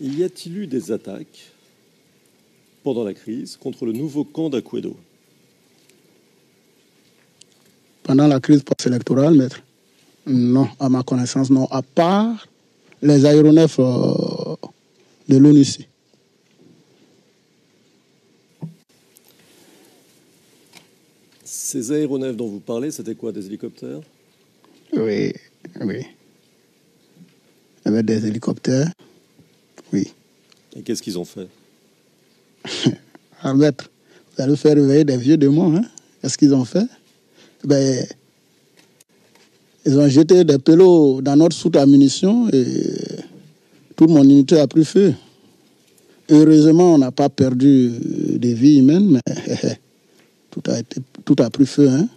Y a-t-il eu des attaques pendant la crise contre le nouveau camp d'Aquedo? Pendant la crise post-électorale, maître? Non, à ma connaissance, non. À part les aéronefs de l'ONUC. Ces aéronefs dont vous parlez, c'était quoi, des hélicoptères? Oui, oui. Il y avait des hélicoptères, oui. Et qu'est-ce qu'ils ont fait? Alors, maître, vous allez faire réveiller des vieux démons, hein? Qu'est-ce qu'ils ont fait? Ben, ils ont jeté des pelots dans notre soute à munitions et toute mon unité a pris feu. Heureusement, on n'a pas perdu des vies humaines, mais tout a pris feu, hein?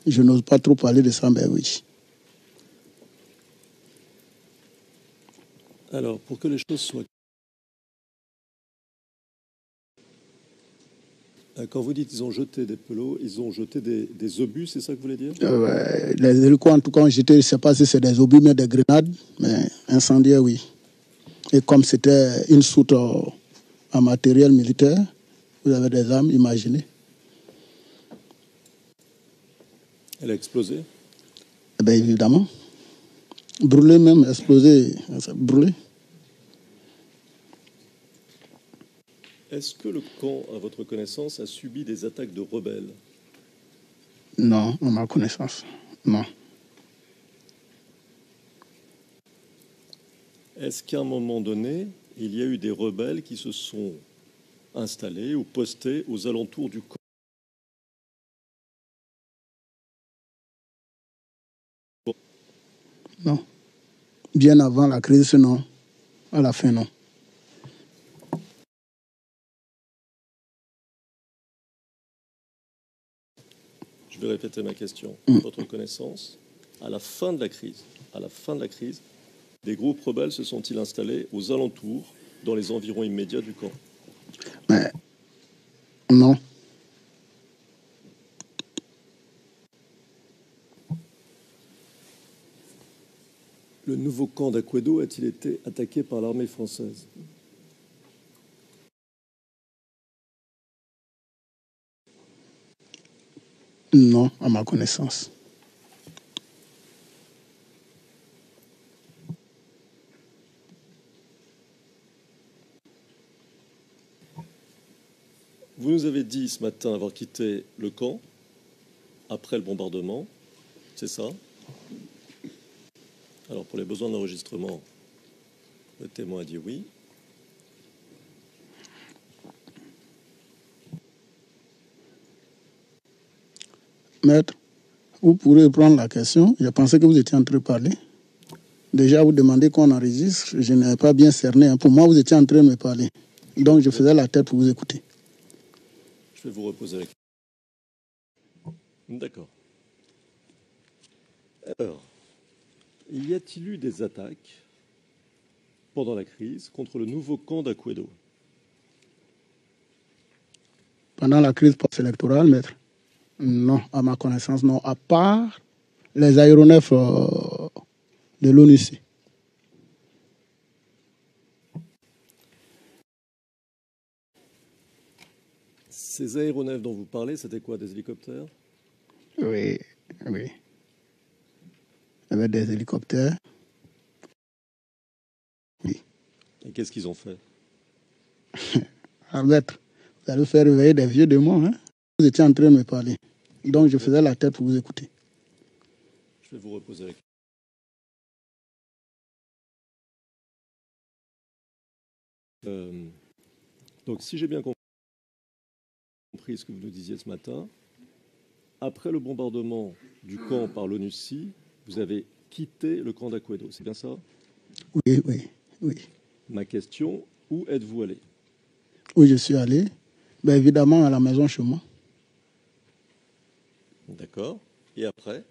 Je n'ose pas trop parler de ça, mais oui. Alors, pour que les choses soient... Quand vous dites qu'ils ont jeté des pelots, ils ont jeté des obus, c'est ça que vous voulez dire? Les hélicos, en tout cas, ont jeté, je ne sais pas si c'est des obus, mais des grenades, mais incendiaires, oui. Et comme c'était une soute en matériel militaire, vous avez des armes, imaginez. Elle a explosé? Eh bien, évidemment. Brûlé même, explosé, brûlé. Est-ce que le camp, à votre connaissance, a subi des attaques de rebelles? Non, à ma connaissance, non. Est-ce qu'à un moment donné, il y a eu des rebelles qui se sont installés ou postés aux alentours du camp? Non. Bien avant la crise, non. À la fin, non. Je vais répéter ma question. À votre connaissance, à la fin de la crise, des groupes rebelles se sont-ils installés aux alentours, dans les environs immédiats du camp? Mais non. Le nouveau camp d'Aquedo a-t-il été attaqué par l'armée française? Non, à ma connaissance. Vous nous avez dit ce matin avoir quitté le camp après le bombardement, c'est ça? Alors pour les besoins d'enregistrement, le témoin a dit oui. Maître, vous pourrez prendre la question. Je pensais que vous étiez en train de parler. Déjà, vous demandez qu'on enregistre. Je n'avais pas bien cerné. Hein. Pour moi, vous étiez en train de me parler. Donc, je faisais la tête pour vous écouter. Je vais vous reposer la question. D'accord. Alors, y a-t-il eu des attaques pendant la crise contre le nouveau camp d'Aquedo? Pendant la crise post-électorale, maître? Non, à ma connaissance, non. À part les aéronefs de l'ONUC. Ces aéronefs dont vous parlez, c'était quoi, des hélicoptères? Oui, oui. Il y avait des hélicoptères. Oui. Et qu'est-ce qu'ils ont fait? Alors, maître, vous allez faire réveiller des vieux démons, hein? Vous étiez en train de me parler. Donc, je faisais la tête pour vous écouter. Je vais vous reposer la question. Donc, si j'ai bien compris ce que vous nous disiez ce matin, après le bombardement du camp par l'ONUC, vous avez quitté le camp d'Aquedo, c'est bien ça? Oui, oui, oui. Ma question, où êtes-vous allé? Où je suis allé? Ben, évidemment, à la maison chez moi. D'accord. Et après?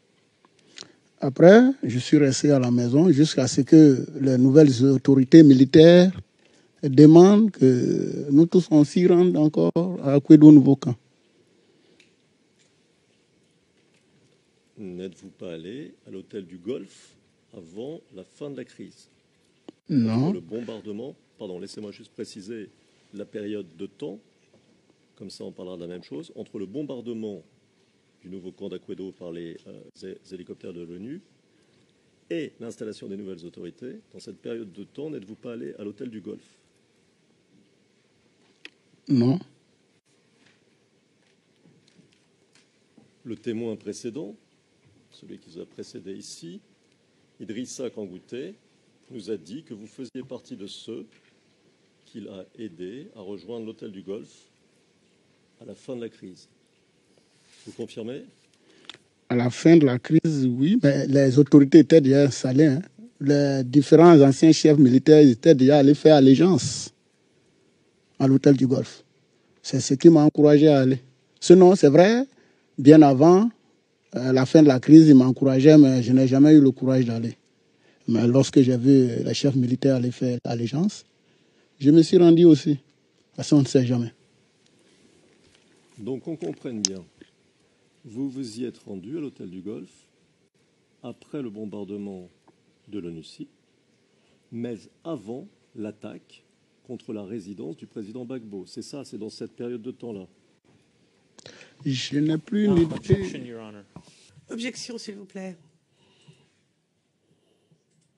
Après, je suis resté à la maison jusqu'à ce que les nouvelles autorités militaires demandent que nous tous on s'y rende encore à Akwédo Nouveau Camp. N'êtes-vous pas allé à l'hôtel du Golfe avant la fin de la crise? Non. Le bombardement, pardon, laissez-moi juste préciser la période de temps, comme ça on parlera de la même chose, entre le bombardement du nouveau camp d'Aquedo par les hélicoptères de l'ONU et l'installation des nouvelles autorités. Dans cette période de temps, n'êtes-vous pas allé à l'hôtel du Golfe? Non. Le témoin précédent, celui qui vous a précédé ici, Idrissa Kangouté, nous a dit que vous faisiez partie de ceux qu'il a aidés à rejoindre l'hôtel du Golfe à la fin de la crise. Vous confirmez? À la fin de la crise, oui, mais les autorités étaient déjà installées. Hein. Les différents anciens chefs militaires étaient déjà allés faire allégeance à l'hôtel du Golfe. C'est ce qui m'a encouragé à aller. Sinon, c'est vrai, bien avant la fin de la crise, il m'encourageait, mais je n'ai jamais eu le courage d'aller. Mais lorsque j'ai vu les chefs militaires aller faire allégeance, je me suis rendu aussi. Parce qu'on ne sait jamais. Donc on comprenne bien. Vous vous y êtes rendu à l'hôtel du Golfe après le bombardement de l'ONUCI, mais avant l'attaque contre la résidence du président Gbagbo. C'est ça, c'est dans cette période de temps-là. Je n'ai plus une idée. Objection, s'il vous plaît.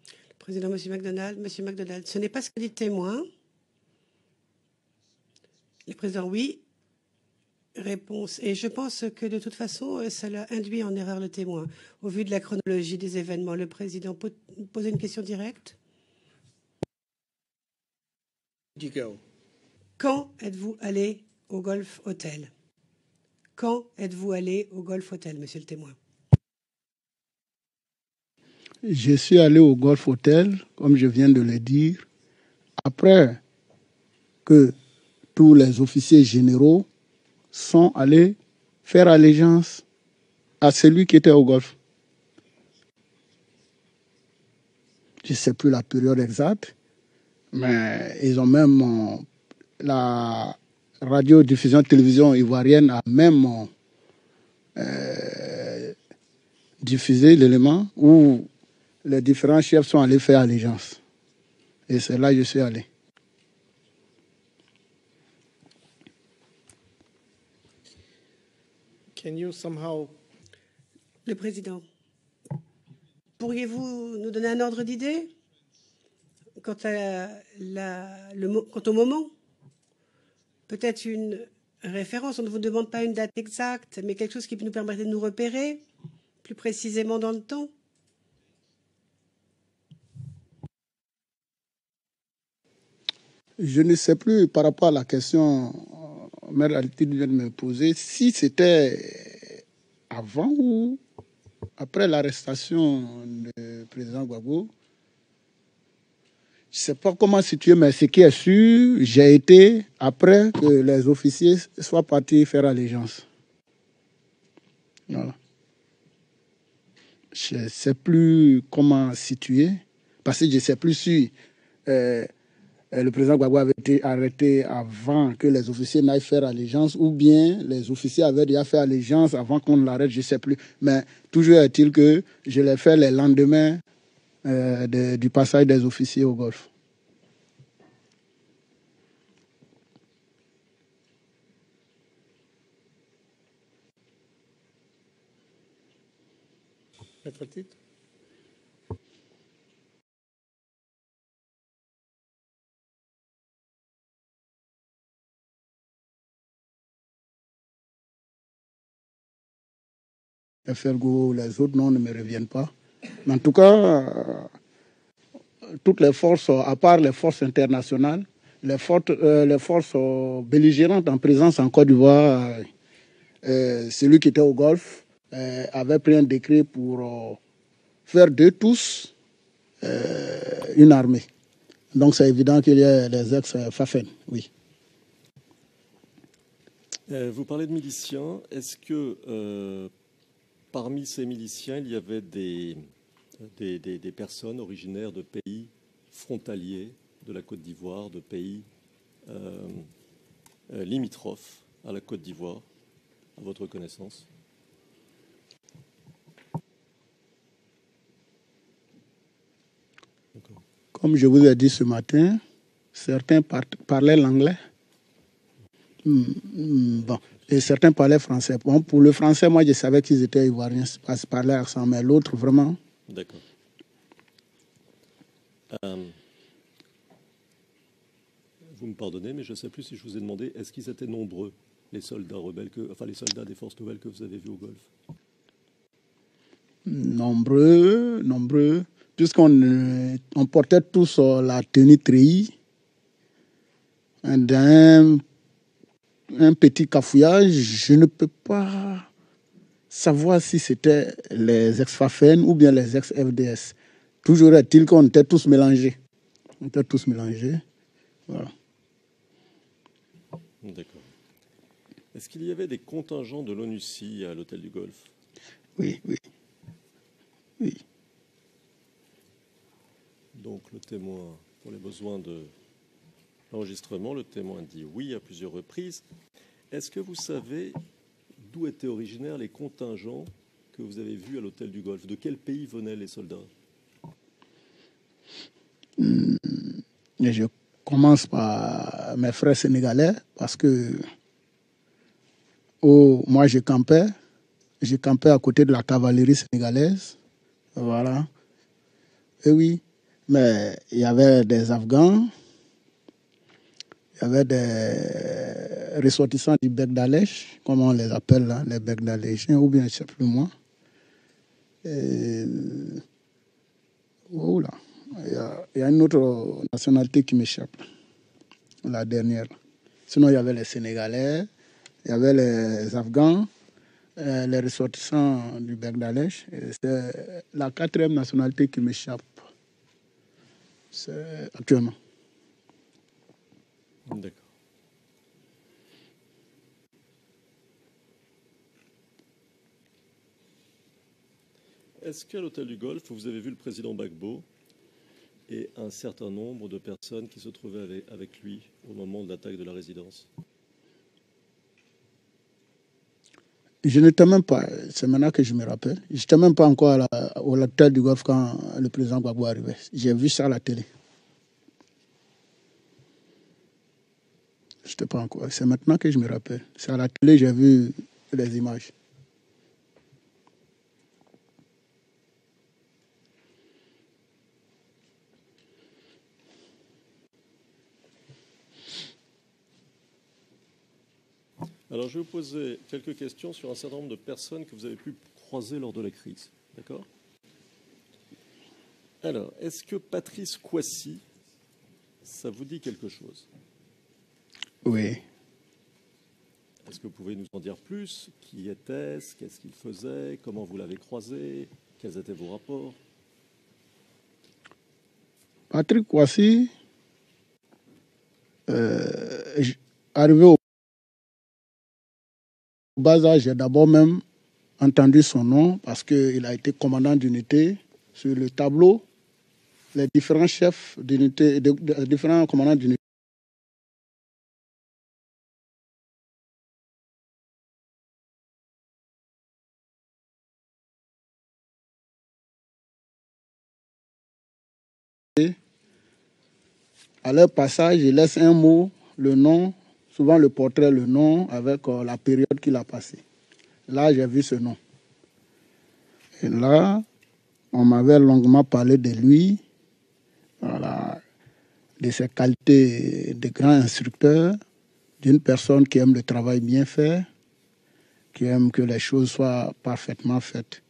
Le président, Monsieur MacDonald, ce n'est pas ce que dit le témoin. Le président, oui. Réponse. Et je pense que de toute façon, ça l'a induit en erreur le témoin. Au vu de la chronologie des événements, le président peut poser une question directe. Quand êtes-vous allé au Golf Hotel? Quand êtes-vous allé au Golf Hotel, monsieur le témoin? Je suis allé au Golf Hotel, comme je viens de le dire, après que tous les officiers généraux sont allés faire allégeance à celui qui était au Golfe. Je ne sais plus la période exacte, mais ils ont même... la radiodiffusion télévision ivoirienne a même diffusé l'élément où les différents chefs sont allés faire allégeance. Et c'est là que je suis allé. Can you somehow... Le président, pourriez-vous nous donner un ordre d'idée quant au moment? Peut-être une référence, on ne vous demande pas une date exacte, mais quelque chose qui peut nous permettre de nous repérer plus précisément dans le temps. Je ne sais plus par rapport à la question Maître Altine vient de me poser, si c'était avant ou après l'arrestation du président Gbagbo. Je ne sais pas comment situer, mais ce qui est sûr, j'ai été après que les officiers soient partis faire allégeance. Voilà. Je ne sais plus comment situer, parce que je ne sais plus si le président Gbagbo avait été arrêté avant que les officiers n'aillent faire allégeance, ou bien les officiers avaient déjà fait allégeance avant qu'on l'arrête, je ne sais plus. Mais toujours est-il que je l'ai fait les lendemains du passage des officiers au Golfe. Maître Titre. Fergo, les autres noms ne me reviennent pas. Mais en tout cas, toutes les forces, à part les forces internationales, les forces belligérantes en présence en Côte d'Ivoire, celui qui était au Golfe avait pris un décret pour faire d'eux tous une armée. Donc c'est évident qu'il y a les ex-Fafen, oui. Vous parlez de miliciens. Est-ce que parmi ces miliciens, il y avait des personnes originaires de pays frontaliers de la Côte d'Ivoire, de pays limitrophes à la Côte d'Ivoire, à votre connaissance? Comme je vous ai dit ce matin, certains parlaient l'anglais. Bon. Et certains parlaient français. Bon, pour le français, moi, je savais qu'ils étaient ivoiriens, parce qu'ils parlaient accent, mais l'autre, vraiment. D'accord. Vous me pardonnez, mais je ne sais plus si je vous ai demandé, est-ce qu'ils étaient nombreux, les soldats rebelles, les soldats des forces nouvelles que vous avez vus au Golfe? Nombreux, puisqu'on portait tous la tenue treillie, d'un un petit cafouillage. Je ne peux pas savoir si c'était les ex-FAFEN ou bien les ex-FDS. Toujours est-il qu'on était tous mélangés. On était tous mélangés. Voilà. D'accord. Est-ce qu'il y avait des contingents de l'ONUCI à l'hôtel du Golfe? Oui. Donc le témoin, pour les besoins de l'enregistrement, le témoin dit oui à plusieurs reprises. Est-ce que vous savez d'où étaient originaires les contingents que vous avez vus à l'hôtel du Golfe? De quel pays venaient les soldats? Et je commence par mes frères sénégalais parce que moi je campais à côté de la cavalerie sénégalaise. Voilà. Et oui, mais il y avait des Afghans, il y avait des ressortissants du bec d'Alèche, comme on les appelle là, les becs d'Aléchiens, ou bien je ne sais plus moi. Oh là, il y a une autre nationalité qui m'échappe, la dernière. Sinon, il y avait les Sénégalais, il y avait les Afghans, les ressortissants du bec d'Alèche. C'est la quatrième nationalité qui m'échappe actuellement. D'accord. Est-ce qu'à l'hôtel du Golfe, vous avez vu le président Gbagbo et un certain nombre de personnes qui se trouvaient avec lui au moment de l'attaque de la résidence? Je n'étais même pas, c'est maintenant que je me rappelle, je n'étais même pas encore au l'hôtel du Golfe quand le président Gbagbo arrivait. J'ai vu ça à la télé. Je n'étais pas encore, c'est maintenant que je me rappelle. C'est à la télé, j'ai vu les images. Alors, je vais vous poser quelques questions sur un certain nombre de personnes que vous avez pu croiser lors de la crise. D'accord? Alors, est-ce que Patrice Kouassi, ça vous dit quelque chose? Oui. Est-ce que vous pouvez nous en dire plus? Qui était-ce? Qu'est-ce qu'il faisait? Comment vous l'avez croisé? Quels étaient vos rapports? Patrick Kouassi, arrivé au bas âge, j'ai d'abord même entendu son nom parce qu'il a été commandant d'unité. Sur le tableau, les différents chefs d'unité, les différents commandants d'unité. À leur passage, il laisse un mot, le nom, souvent le portrait, le nom, avec la période qu'il a passée. Là, j'ai vu ce nom. Et là, on m'avait longuement parlé de lui, voilà, de ses qualités de grand instructeur, d'une personne qui aime le travail bien fait, qui aime que les choses soient parfaitement faites.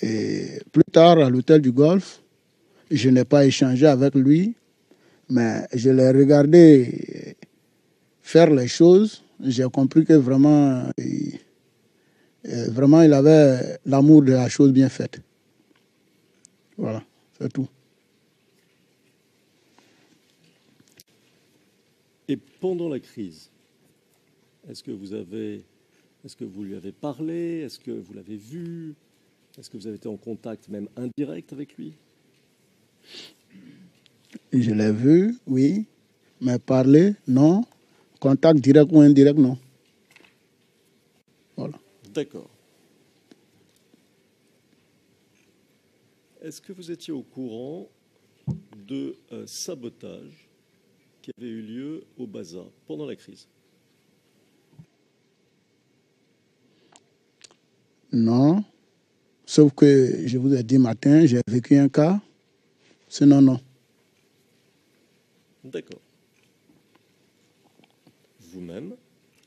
Et plus tard, à l'hôtel du Golfe, je n'ai pas échangé avec lui, mais je l'ai regardé faire les choses. J'ai compris que vraiment, il avait l'amour de la chose bien faite. Voilà, c'est tout. Et pendant la crise, est-ce que vous lui avez parlé? Est-ce que vous l'avez vu? Est-ce que vous avez été en contact même indirect avec lui? Je l'ai vu, oui, mais parler, non. Contact direct ou indirect, non. Voilà. D'accord. Est-ce que vous étiez au courant de sabotage qui avait eu lieu au Baza pendant la crise? Non. Sauf que je vous ai dit matin, j'ai vécu un cas. Sinon, non. D'accord. Vous-même,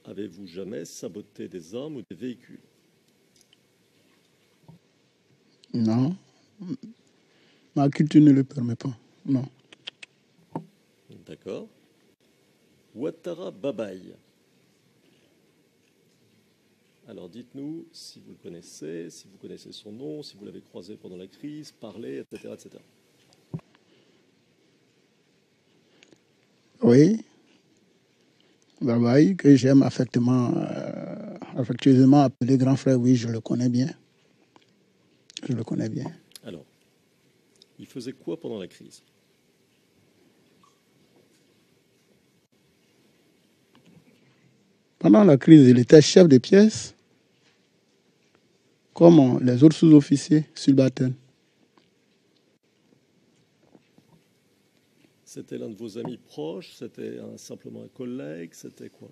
avez-vous jamais saboté des armes ou des véhicules? Non. Ma culture ne le permet pas. Non. D'accord. Ouattara Babaye. Alors dites-nous si vous le connaissez, si vous connaissez son nom, si vous l'avez croisé pendant la crise, parlé, etc., etc. Oui. Babaï, que j'aime affectueusement appeler grand frère, oui, je le connais bien. Je le connais bien. Alors, il faisait quoi pendant la crise? Pendant la crise, il était chef de pièce, comme les autres sous-officiers subalternes. C'était l'un de vos amis proches? C'était simplement un collègue? C'était quoi?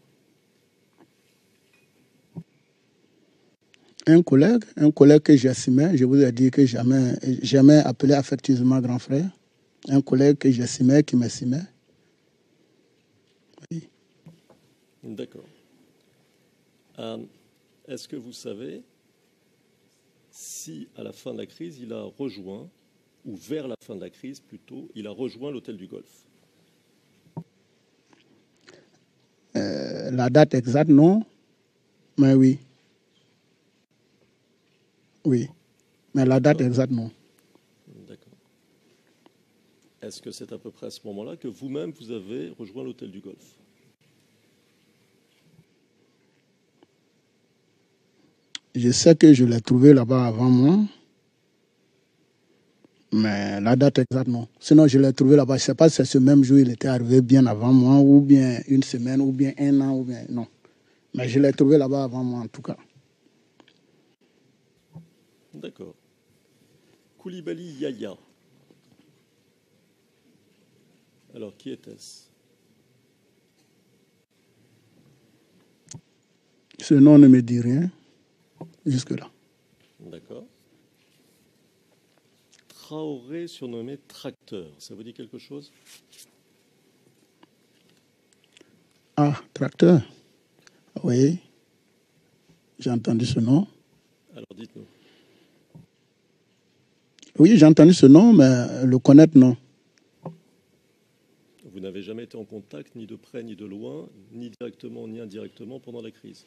Un collègue que j'estimais, je vous ai dit que jamais appelé affectueusement grand frère. Un collègue que j'estimais, qui m'estimait. Oui. D'accord. Est-ce que vous savez si, à la fin de la crise, il a rejoint, ou vers la fin de la crise plutôt, il a rejoint l'hôtel du Golfe? La date exacte, non, mais oui. Oui, mais la date exacte, non. D'accord. Est-ce que c'est à peu près à ce moment-là que vous-même, vous avez rejoint l'hôtel du Golfe? Je sais que je l'ai trouvé là-bas avant moi, mais la date exacte, non. Sinon, je l'ai trouvé là-bas. Je ne sais pas si c'est ce même jour il était arrivé bien avant moi, ou bien une semaine, ou bien un an, ou bien non. Mais je l'ai trouvé là-bas avant moi, en tout cas. D'accord. Koulibaly Yahya. Alors, qui était-ce? Ce nom ne me dit rien, jusque-là. D'accord. Traoré, surnommé Tracteur, ça vous dit quelque chose? Ah, Tracteur. Oui, j'ai entendu ce nom. Alors, dites-nous. Oui, j'ai entendu ce nom, mais le connaître, non. Vous n'avez jamais été en contact, ni de près, ni de loin, ni directement, ni indirectement, pendant la crise?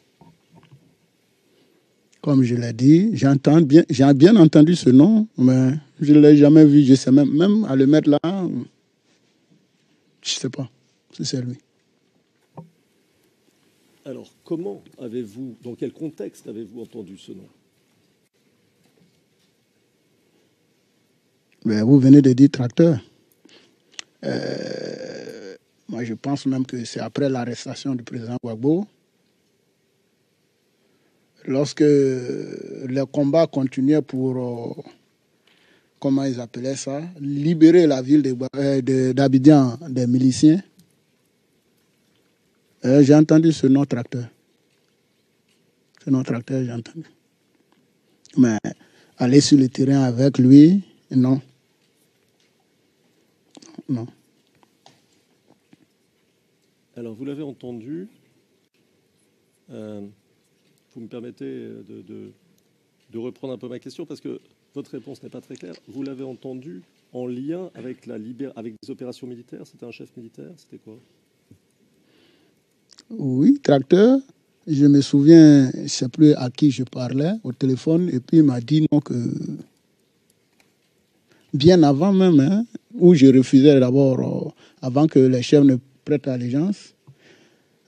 Comme je l'ai dit, j'ai bien entendu ce nom, mais je ne l'ai jamais vu. Je sais même à le mettre là, je ne sais pas si c'est lui. Alors, dans quel contexte avez-vous entendu ce nom? Mais vous venez de dire Tracteur. Moi, je pense même que c'est après l'arrestation du président Gbagbo. Lorsque les combats continuaient pour, comment ils appelaient ça, libérer la ville d'Abidjan des miliciens, j'ai entendu ce nom Tracteur. Ce nom Tracteur, j'ai entendu. Mais aller sur le terrain avec lui, non. Non. Alors, vous l'avez entendu. Vous me permettez de reprendre un peu ma question parce que votre réponse n'est pas très claire. Vous l'avez entendu en lien avec avec des opérations militaires? C'était un chef militaire? C'était quoi? Oui, Tracteur. Je me souviens, je ne sais plus à qui je parlais au téléphone, et puis il m'a dit non, que bien avant même, hein, où je refusais d'abord, avant que les chefs ne prêtent allégeance,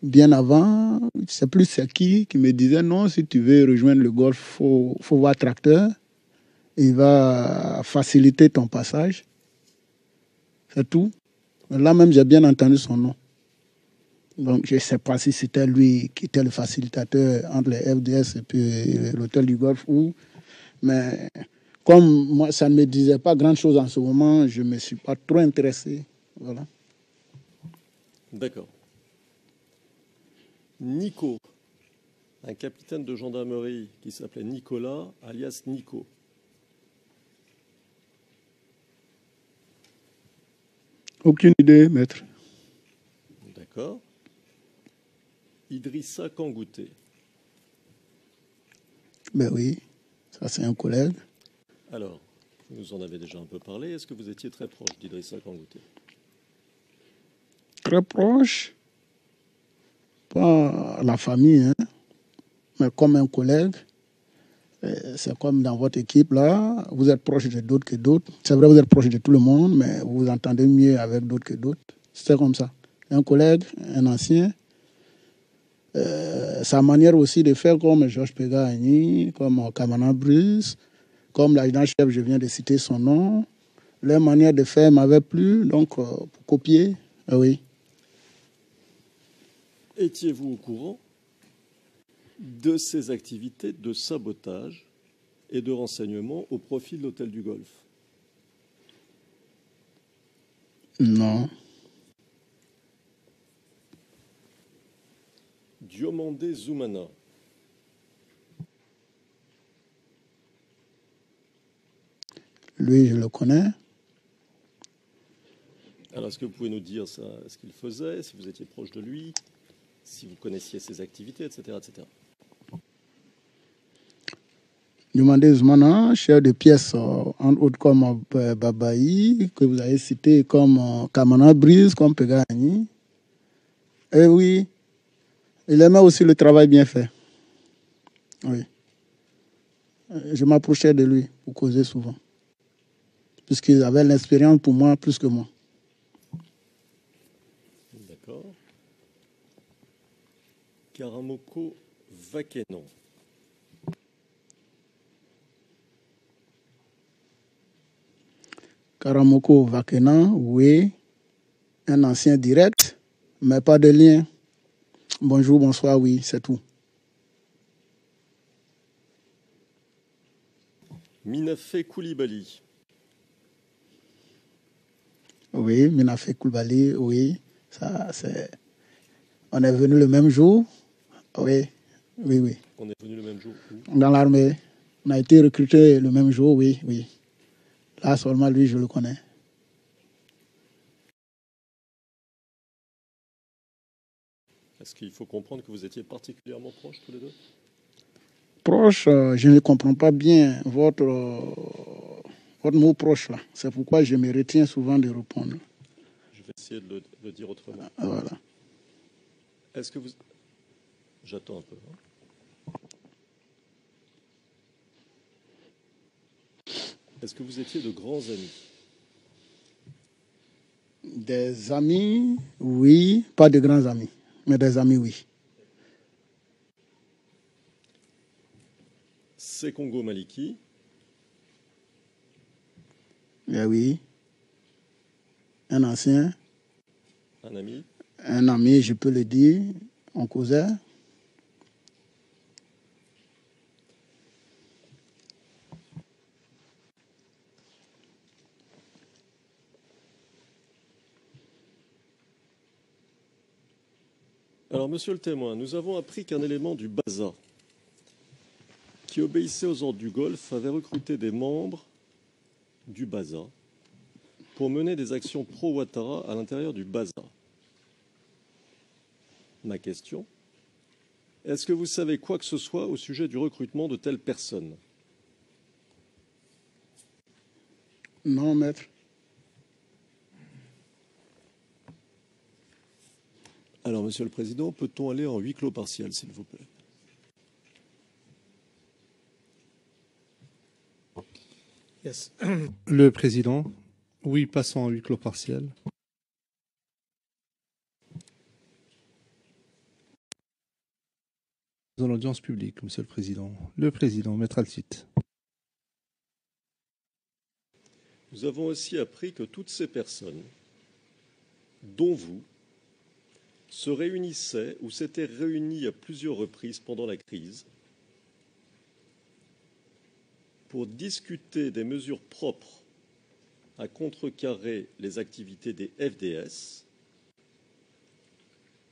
bien avant, je ne sais plus c'est qui me disait non, si tu veux rejoindre le Golfe, il faut voir Tracteur, il va faciliter ton passage. C'est tout. Là même, j'ai bien entendu son nom. Donc, je ne sais pas si c'était lui qui était le facilitateur entre les FDS et puis l'hôtel du Golfe, mais comme moi, ça ne me disait pas grand-chose en ce moment, je ne me suis pas trop intéressé. Voilà. D'accord. Nico, un capitaine de gendarmerie qui s'appelait Nicolas, alias Nico. Aucune idée, maître. D'accord. Idrissa Kangouté. Ben oui, ça c'est un collègue. Alors, vous nous en avez déjà un peu parlé. Est-ce que vous étiez très proche d'Idrissa Kangouté? Très proche, pas la famille, hein, mais comme un collègue. C'est comme dans votre équipe, là, vous êtes proche de d'autres que d'autres. C'est vrai, vous êtes proche de tout le monde, mais vous vous entendez mieux avec d'autres que d'autres. C'est comme ça. Un collègue, un ancien, sa manière aussi de faire comme Georges Pégani, comme Kamana Brice, comme l'adjudant-chef, je viens de citer son nom. Leur manière de faire m'avait plu, donc pour copier, oui. Étiez-vous au courant de ces activités de sabotage et de renseignement au profit de l'hôtel du Golfe? Non. Diomandé Zoumana. Lui, je le connais. Alors, est-ce que vous pouvez nous dire ça, ce qu'il faisait, si vous étiez proche de lui, si vous connaissiez ses activités, etc., etc. Demandez Zoumana, chef de pièce, entre autres comme Babaï, que vous avez cité, comme Kamana Brise, comme Pegani. Et oui, il aimait aussi le travail bien fait. Oui. Je m'approchais de lui pour causer souvent, puisqu'il avait l'expérience pour moi plus que moi. D'accord. Karamoko Vakenon. Karamoko Vakenan, oui, un ancien direct, mais pas de lien. Bonjour, bonsoir, oui, c'est tout. Minafé Koulibaly. Oui, Minafé Koulibaly, oui, ça c'est. On est venu le même jour, oui, oui, oui. On est venu le même jour où? Dans l'armée. On a été recrutés le même jour, oui, oui. Là seulement lui, je le connais. Est-ce qu'il faut comprendre que vous étiez particulièrement proches tous les deux? Proche, je ne comprends pas bien votre mot proche là. C'est pourquoi je me retiens souvent de répondre. Je vais essayer de le dire autrement. Voilà. Est-ce que vous... J'attends un peu. Est-ce que vous étiez de grands amis? Des amis, oui. Pas de grands amis, mais des amis, oui. Sekongo Maliki. Eh oui. Un ancien. Un ami. Un ami, je peux le dire. On causait. Alors, monsieur le témoin, nous avons appris qu'un élément du BASA, qui obéissait aux ordres du Golfe, avait recruté des membres du BASA pour mener des actions pro-Ouattara à l'intérieur du BASA. Ma question, est-ce que vous savez quoi que ce soit au sujet du recrutement de telles personnes? Non, maître. Alors, monsieur le président, peut-on aller en huis clos partiel, s'il vous plaît? Yes. Le président, oui, passons en huis clos partiel. Dans l'audience publique, monsieur le président. Le président, maître Alcite. Nous avons aussi appris que toutes ces personnes, dont vous, se réunissaient ou s'étaient réunies à plusieurs reprises pendant la crise pour discuter des mesures propres à contrecarrer les activités des FDS,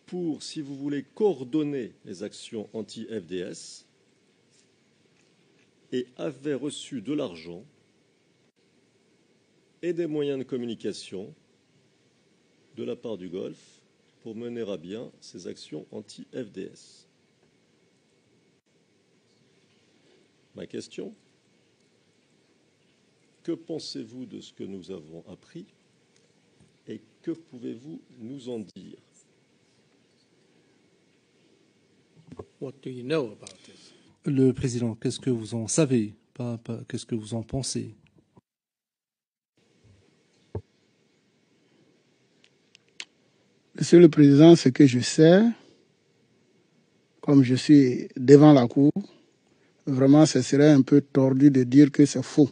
pour, si vous voulez, coordonner les actions anti-FDS, et avait reçu de l'argent et des moyens de communication de la part du Golfe pour mener à bien ces actions anti-FDS. Ma question, que pensez-vous de ce que nous avons appris et que pouvez-vous nous en dire? What do you know about this? Le président, qu'est-ce que vous en savez? Pas qu'est-ce que vous en pensez? Monsieur le Président, ce que je sais, comme je suis devant la Cour, vraiment, ce serait un peu tordu de dire que c'est faux.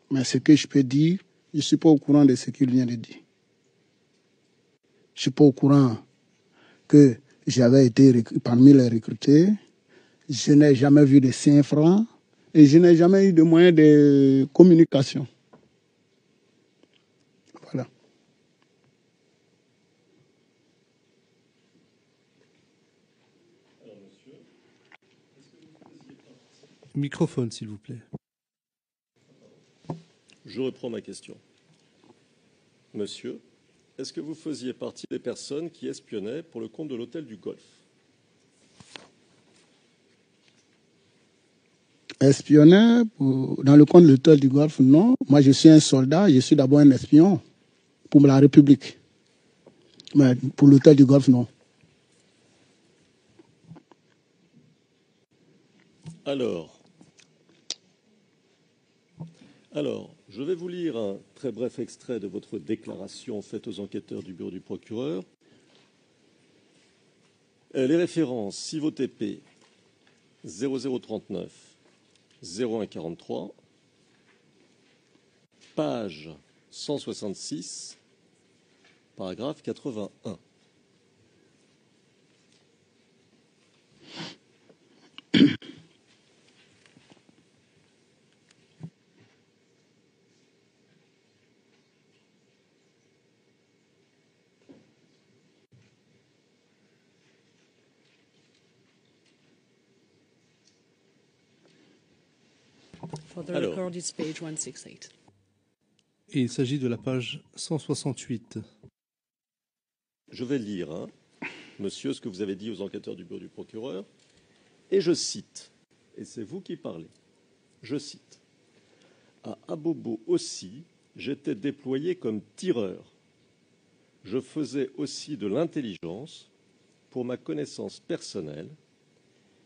Mais ce que je peux dire, je ne suis pas au courant de ce qu'il vient de dire. Je ne suis pas au courant que j'avais été parmi les recrutés. Je n'ai jamais vu de 5 francs et je n'ai jamais eu de moyens de communication. Voilà. Microphone, s'il vous plaît. Je reprends ma question. Monsieur, est-ce que vous faisiez partie des personnes qui espionnaient pour le compte de l'hôtel du Golfe? Espionner dans le compte de l'hôtel du Golfe, non. Moi, je suis un soldat, je suis d'abord un espion pour la République. Mais pour l'hôtel du Golfe, non. Alors, je vais vous lire un très bref extrait de votre déclaration faite aux enquêteurs du bureau du procureur. Les références CIVOTP 0039 0143, page 166, paragraphe 81. For the record, it's page 168. Et il s'agit de la page 168. Je vais lire, monsieur, ce que vous avez dit aux enquêteurs du bureau du procureur, et je cite, et c'est vous qui parlez, je cite, « À Abobo aussi, j'étais déployé comme tireur. Je faisais aussi de l'intelligence pour ma connaissance personnelle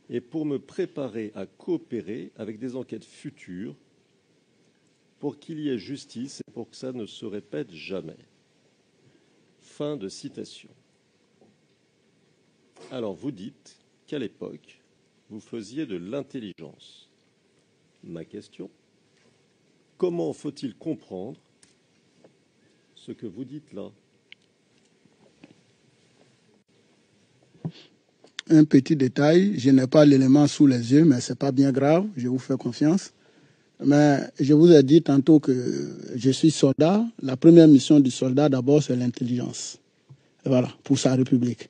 et pour me préparer à coopérer avec des enquêtes futures pour qu'il y ait justice et pour que ça ne se répète jamais. » Fin de citation. Alors, vous dites qu'à l'époque, vous faisiez de l'intelligence. Ma question, comment faut-il comprendre ce que vous dites là? Un petit détail, je n'ai pas l'élément sous les yeux, mais ce n'est pas bien grave, je vous fais confiance. Mais je vous ai dit tantôt que je suis soldat. La première mission du soldat, d'abord, c'est l'intelligence. Et voilà, pour sa République.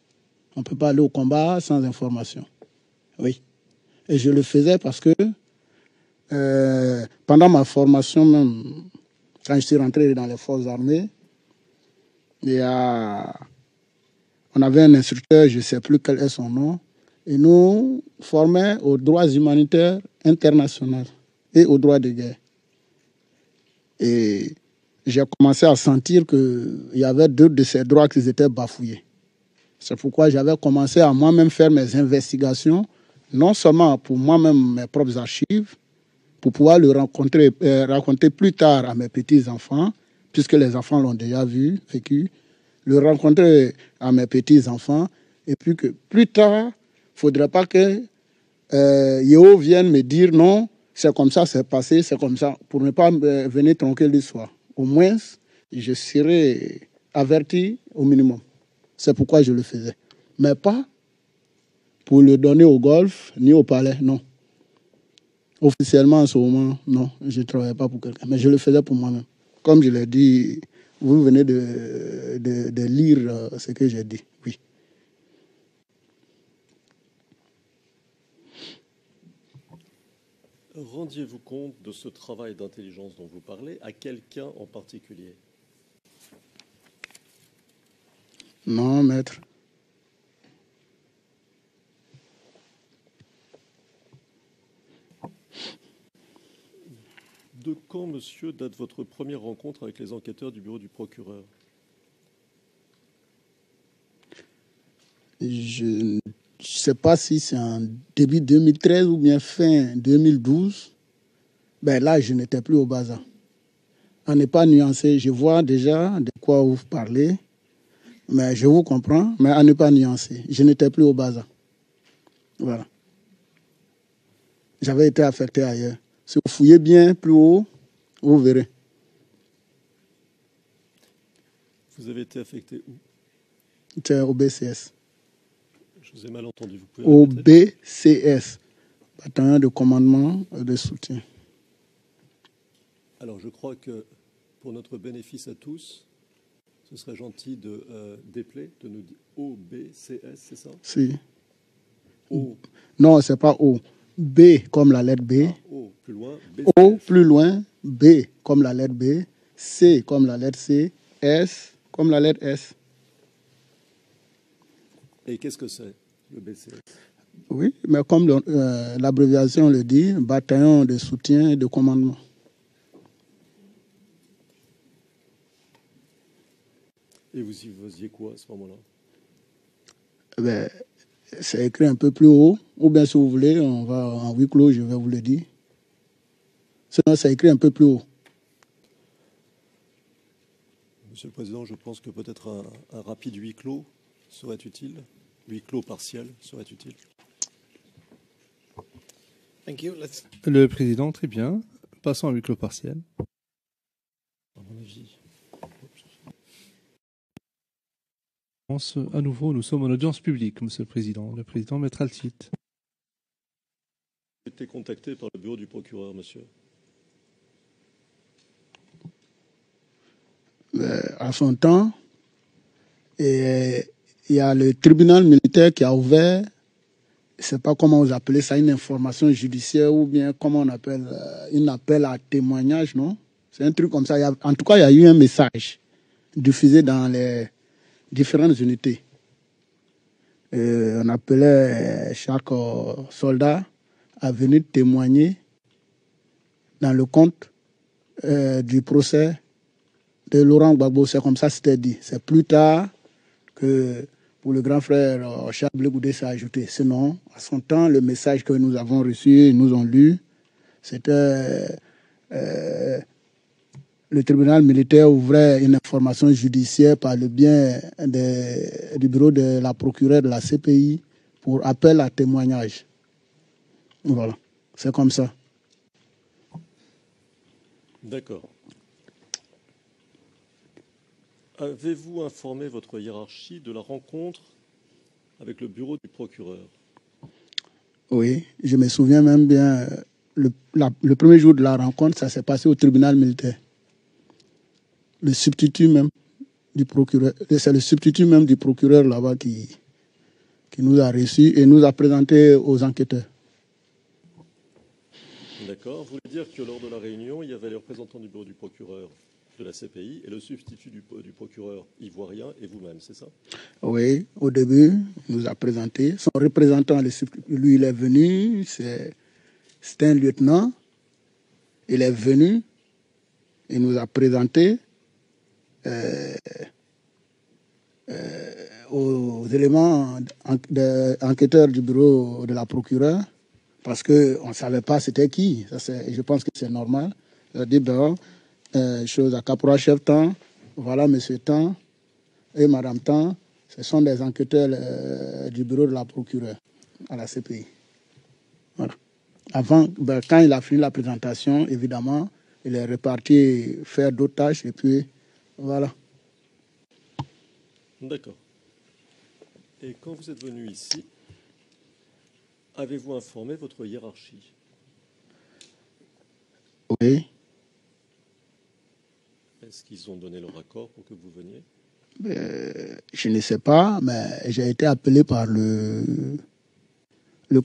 On ne peut pas aller au combat sans information. Oui. Et je le faisais parce que pendant ma formation même, quand je suis rentré dans les forces armées, on avait un instructeur, je ne sais plus quel est son nom, et nous formait aux droits humanitaires internationaux et aux droits de guerre. Et j'ai commencé à sentir qu'il y avait deux de ces droits qui étaient bafouillés. C'est pourquoi j'avais commencé à moi-même faire mes investigations, non seulement pour moi-même mes propres archives, pour pouvoir le raconter plus tard à mes petits-enfants, puisque les enfants l'ont déjà vu, vécu, le rencontrer à mes petits-enfants, et puis que plus tard, il ne faudrait pas que Yého vienne me dire non, c'est comme ça, c'est passé, c'est comme ça, pour ne pas venir tronquer l'histoire. Au moins, je serai averti au minimum. C'est pourquoi je le faisais. Mais pas pour le donner au Golfe, ni au palais, non. Officiellement, en ce moment, non, je ne travaillais pas pour quelqu'un, mais je le faisais pour moi-même. Comme je l'ai dit, vous venez de lire ce que j'ai dit, oui. Rendiez-vous compte de ce travail d'intelligence dont vous parlez à quelqu'un en particulier? Non, maître. De quand, monsieur, date votre première rencontre avec les enquêteurs du bureau du procureur? Je ne sais pas si c'est en début 2013 ou bien fin 2012. Ben là, je n'étais plus au bazar. À ne pas nuancer, je vois déjà de quoi vous parlez, mais je vous comprends, mais à ne pas nuancer, je n'étais plus au bazar. Voilà. J'avais été affecté ailleurs. Si vous fouillez bien plus haut, vous verrez. Vous avez été affecté où? C'est au BCS. Je vous ai mal entendu, vous pouvez Au répéter? BCS, bataillon de commandement de soutien. Alors, je crois que pour notre bénéfice à tous, ce serait gentil de dépeler, de nous dire OBCS, c'est ça? Si. O. Non, c'est pas O. B comme la lettre B. Ah, O, plus loin. O BCS. plus loin. B comme la lettre B. C comme la lettre C. S comme la lettre S. Et qu'est-ce que c'est, le BCS? Oui, mais comme l'abréviation le dit, bataillon de soutien et de commandement. Et vous y faisiez quoi à ce moment-là? Ben, c'est écrit un peu plus haut, ou bien si vous voulez, on va en huis clos, je vais vous le dire. Sinon, c'est écrit un peu plus haut. Monsieur le Président, je pense que peut-être un rapide huis clos serait utile. Huis clos partiel serait utile. Thank you. Le président, très bien. Passons à huis clos partiel. À mon avis. À nouveau, nous sommes en audience publique, monsieur le président. Le président mettra le titre. J'ai été contacté par le bureau du procureur, monsieur. À son temps, et il y a le tribunal militaire qui a ouvert, je ne sais pas comment vous appelez ça, une information judiciaire ou bien comment on appelle, un appel à témoignage, non? C'est un truc comme ça. En tout cas, il y a eu un message diffusé dans les différentes unités. On appelait chaque soldat à venir témoigner dans le compte du procès de Laurent Gbagbo. C'est comme ça c'était dit. C'est plus tard que pour le grand frère Charles Blé Goudé s'est ajouté. Sinon, à son temps, le message que nous avons reçu, nous ont lu, c'était le tribunal militaire ouvrait une information judiciaire par le biais du bureau de la procureure de la CPI pour appel à témoignage. Voilà, c'est comme ça. D'accord. Avez-vous informé votre hiérarchie de la rencontre avec le bureau du procureur? Oui, je me souviens même bien, le premier jour de la rencontre, ça s'est passé au tribunal militaire. Le substitut même du procureur, c'est le substitut même du procureur là-bas qui nous a reçus et nous a présenté aux enquêteurs. D'accord. Vous voulez dire que lors de la réunion, il y avait les représentants du bureau du procureur de la CPI et le substitut du procureur ivoirien et vous-même, c'est ça? Oui, au début, il nous a présenté. Son représentant, lui, il est venu, c'est un lieutenant. Il est venu, il nous a présenté aux éléments enquêteurs du bureau de la procureure, parce qu'on ne savait pas c'était qui. Je pense que c'est normal. Il a dit, ben, chose à caporal chef Temps, voilà monsieur Temps et madame Temps, ce sont des enquêteurs du bureau de la procureure à la CPI. Voilà. Avant, ben, quand il a fini la présentation, évidemment, il est reparti faire d'autres tâches et puis voilà. D'accord. Et quand vous êtes venu ici, avez-vous informé votre hiérarchie? Oui. Est-ce qu'ils ont donné leur accord pour que vous veniez? Je ne sais pas, mais j'ai été appelé par le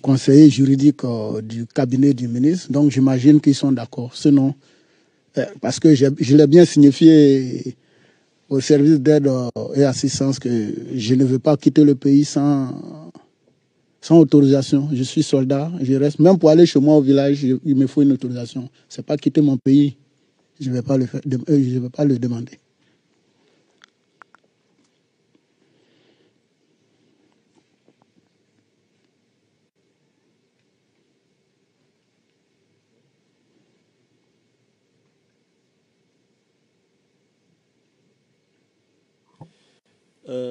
conseiller juridique du cabinet du ministre, donc j'imagine qu'ils sont d'accord. Sinon, parce que je l'ai bien signifié au service d'aide et assistance que je ne veux pas quitter le pays sans autorisation. Je suis soldat, je reste. Même pour aller chez moi au village, il me faut une autorisation. C'est pas quitter mon pays. Je ne vais pas le faire, je vais pas le demander.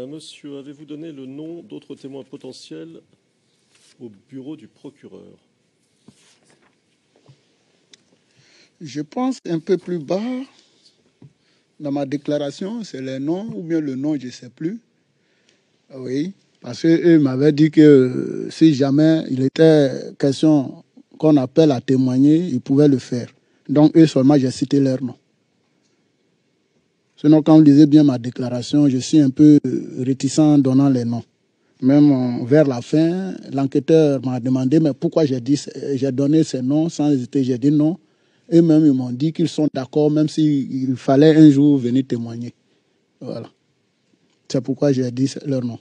Monsieur, avez-vous donné le nom d'autres témoins potentiels au bureau du procureur? Je pense un peu plus bas dans ma déclaration, c'est les noms ou bien le nom, je ne sais plus. Oui, parce qu'eux m'avaient dit que si jamais il était question qu'on appelle à témoigner, ils pouvaient le faire. Donc eux seulement, j'ai cité leur nom. Sinon, quand vous lisez bien ma déclaration, je suis un peu réticent en donnant les noms. Même vers la fin, l'enquêteur m'a demandé mais pourquoi j'ai donné ces noms sans hésiter. J'ai dit non. Et même ils m'ont dit qu'ils sont d'accord, même s'il fallait un jour venir témoigner. Voilà. C'est pourquoi j'ai dit leur nom.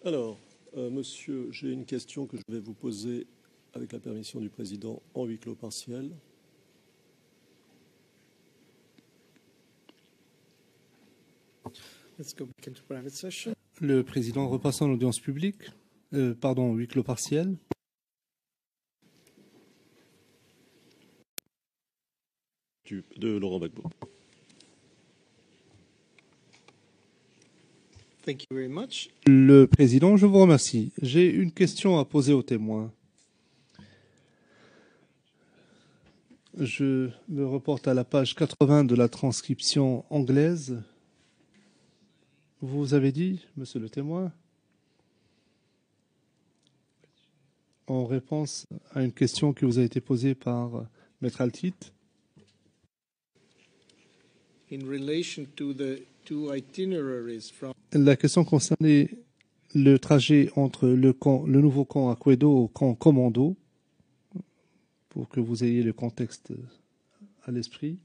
Alors, monsieur, j'ai une question que je vais vous poser avec la permission du président en huis clos partiel. Let's go back into private session. Le président repasse en audience publique. Huis clos partiel. De Laurent Gbagbo. Thank you very much. Le président, je vous remercie. J'ai une question à poser aux témoins. Je me reporte à la page 80 de la transcription anglaise. Vous avez dit, monsieur le témoin, en réponse à une question qui vous a été posée par Maître Altit, In relation to the two itineraries from la question concernait le trajet entre le nouveau camp à Kwedo au camp Commando, pour que vous ayez le contexte à l'esprit.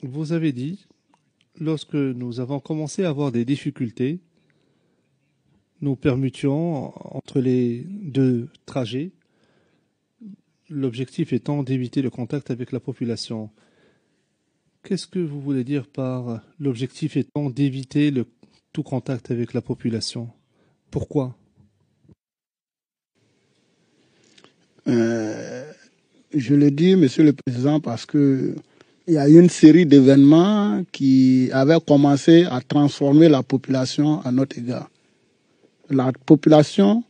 Vous avez dit, lorsque nous avons commencé à avoir des difficultés, nous permutions entre les deux trajets, l'objectif étant d'éviter le contact avec la population. Qu'est-ce que vous voulez dire par l'objectif étant d'éviter tout contact avec la population? Pourquoi? Je le dis, Monsieur le Président, parce que il y a eu une série d'événements qui avaient commencé à transformer la population à notre égard. La population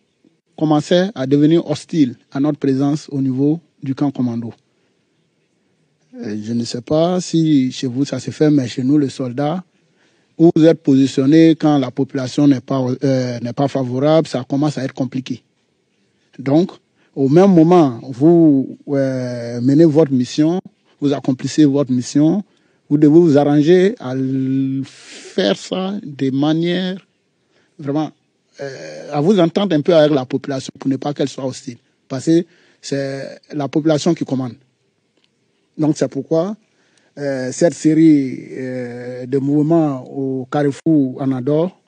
commençait à devenir hostile à notre présence au niveau du camp commando. Je ne sais pas si chez vous ça se fait, mais chez nous, les soldats, où vous êtes positionnés quand la population n'est pas favorable, ça commence à être compliqué. Donc, au même moment, vous menez votre mission, vous accomplissez votre mission, vous devez vous arranger à faire ça de manière vraiment à vous entendre un peu avec la population pour ne pas qu'elle soit hostile. Parce que c'est la population qui commande. Donc c'est pourquoi cette série de mouvements au Carrefour Anador,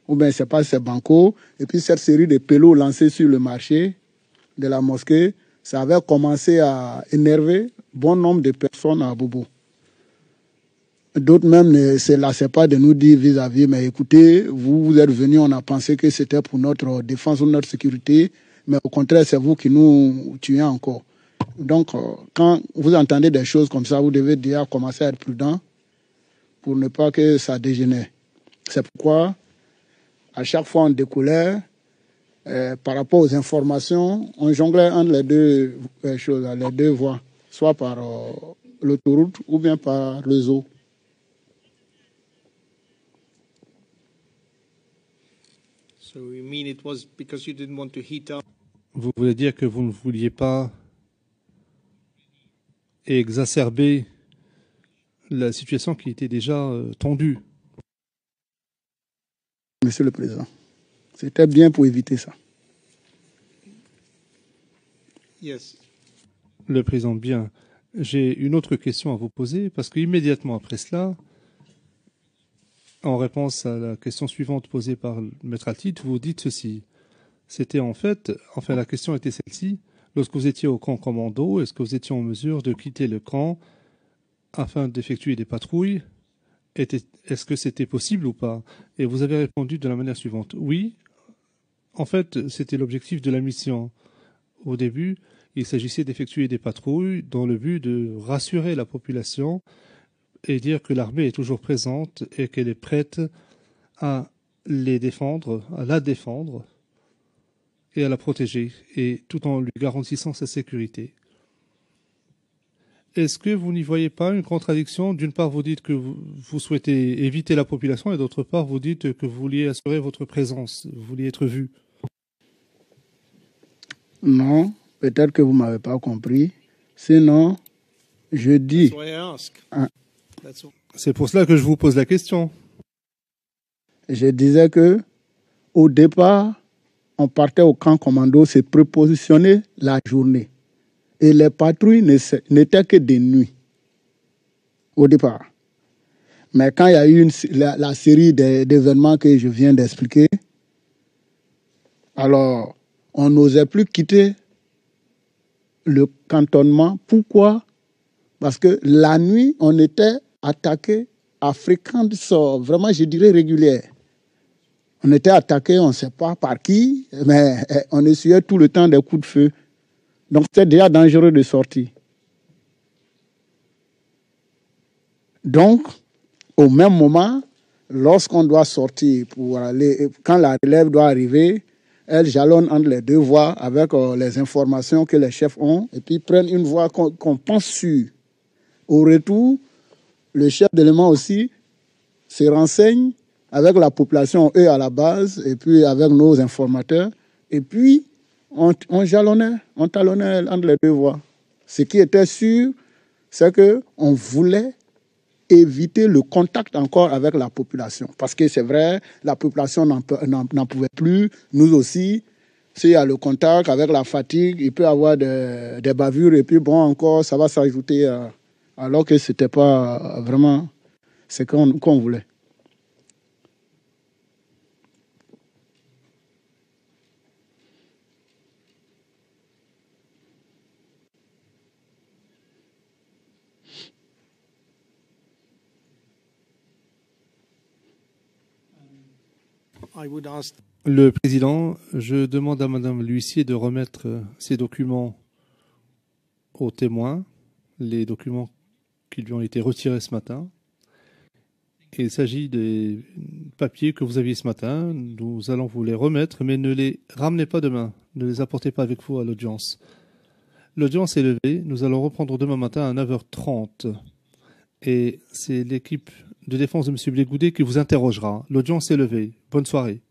ou bien c'est pas c'est Banco, et puis cette série de pélos lancés sur le marché de la mosquée, ça avait commencé à énerver bon nombre de personnes à Bobo. D'autres même ne se lassaient pas de nous dire vis-à-vis, mais écoutez, vous êtes venus, on a pensé que c'était pour notre défense ou notre sécurité, mais au contraire, c'est vous qui nous tuez encore. Donc, quand vous entendez des choses comme ça, vous devez déjà commencer à être prudent pour ne pas que ça dégénère. C'est pourquoi, à chaque fois, on découlait, par rapport aux informations, on jonglait entre les deux choses, les deux voies, soit par l'autoroute ou bien par réseau. So you mean it was because you didn't want to heat up? Vous voulez dire que vous ne vouliez pas exacerber la situation qui était déjà tendue? Monsieur le Président, c'était bien pour éviter ça. Yes. Le Président, bien. J'ai une autre question à vous poser, parce qu'immédiatement après cela, en réponse à la question suivante posée par Maître Altit, vous dites ceci. C'était enfin la question était celle-ci. Lorsque vous étiez au camp commando, est-ce que vous étiez en mesure de quitter le camp afin d'effectuer des patrouilles? Est-ce que c'était possible ou pas? Et vous avez répondu de la manière suivante. Oui, en fait, c'était l'objectif de la mission. Au début, il s'agissait d'effectuer des patrouilles dans le but de rassurer la population et dire que l'armée est toujours présente et qu'elle est prête à les défendre, à la défendre et à la protéger, et tout en lui garantissant sa sécurité. Est-ce que vous n'y voyez pas une contradiction? D'une part, vous dites que vous souhaitez éviter la population, et d'autre part, vous dites que vous vouliez assurer votre présence, vous vouliez être vu. Non, peut-être que vous ne m'avez pas compris. Sinon, je dis... That's why I ask. Ah. C'est pour cela que je vous pose la question. Je disais que au départ, on partait au camp commando, se prépositionner la journée. Et les patrouilles n'étaient que des nuits, au départ. Mais quand il y a eu la série d'événements que je viens d'expliquer, alors on n'osait plus quitter le cantonnement. Pourquoi? Parce que la nuit, on était attaqué à fréquence, vraiment, je dirais, régulière. On était attaqué, on ne sait pas par qui, mais on essuyait tout le temps des coups de feu. Donc, c'était déjà dangereux de sortir. Donc, au même moment, lorsqu'on doit sortir pour aller, quand la relève doit arriver, elle jalonne entre les deux voies avec les informations que les chefs ont et puis prennent une voie qu'on pense sûre. Au retour, le chef d'élément aussi se renseigne avec la population, eux à la base, et puis avec nos informateurs. Et puis, on talonnait entre les deux voies. Ce qui était sûr, c'est qu'on voulait éviter le contact encore avec la population. Parce que c'est vrai, la population n'en pouvait plus. Nous aussi, s'il y a le contact avec la fatigue, il peut y avoir des bavures. Et puis bon, encore, ça va s'ajouter alors que ce n'était pas vraiment ce qu'on voulait. Le Président, je demande à Madame l'huissier de remettre ces documents aux témoins, les documents qui lui ont été retirés ce matin. Il s'agit des papiers que vous aviez ce matin. Nous allons vous les remettre, mais ne les ramenez pas demain. Ne les apportez pas avec vous à l'audience. L'audience est levée. Nous allons reprendre demain matin à 9h30. Et c'est l'équipe de défense de M. Blégoudet qui vous interrogera. L'audience est levée. Bonne soirée.